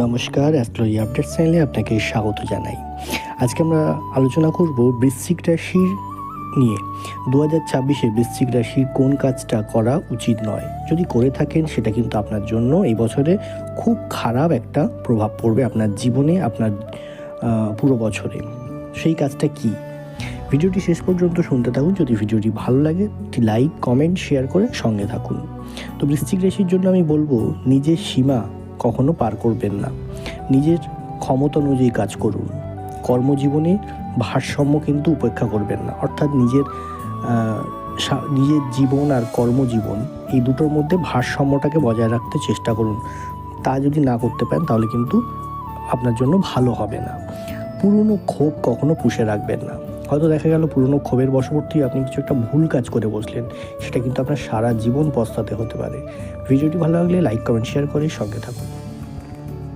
নমস্কার, astrology update চ্যানেলে আপনাকে স্বাগত জানাই। আজকে আমরা আলোচনা করব বৃশ্চিক রাশির নিয়ে। 2026-এ বৃশ্চিক রাশির কোন কাজটা করা উচিত নয়। যদি করে থাকেন সেটা কিন্তু আপনার জন্য এই বছরে খুব খারাপ একটা প্রভাব পড়বে আপনার জীবনে, আপনার পুরো বছরে। সেই কাজটা কি? ভিডিওটি শেষ পর্যন্ত শুনতে থাকুন। যদি ভিডিওটি ভালো লাগে একটি লাইক, কমেন্ট, শেয়ার করে সঙ্গে থাকুন। তো বৃশ্চিক রাশির জন্য আমি বলবো, নিজের সীমা কখনো পার করবেন না। নিজের ক্ষমতা অনুযায়ী কাজ করুন। কর্মজীবনে ভারসাম্য কিন্তু উপেক্ষা করবেন না। অর্থাৎ নিজের জীবন আর কর্মজীবন এই দুটোর মধ্যে ভারসাম্যটাকে বজায় রাখতে চেষ্টা করুন। তা যদি না করতে পারেন তাহলে কিন্তু আপনার জন্য ভালো হবে না। পুরনো ক্ষোভ কখনো পুষে রাখবেন না। হয়তো দেখা গেল পুরনো ক্ষোভের বশবর্তী আপনি কিছু একটা ভুল কাজ করে বসলেন, সেটা কিন্তু আপনার সারা জীবন পস্তাতে হতে পারে। ভিডিওটি ভালো লাগলে লাইক, কমেন্ট, শেয়ার করে সঙ্গে থাকুন।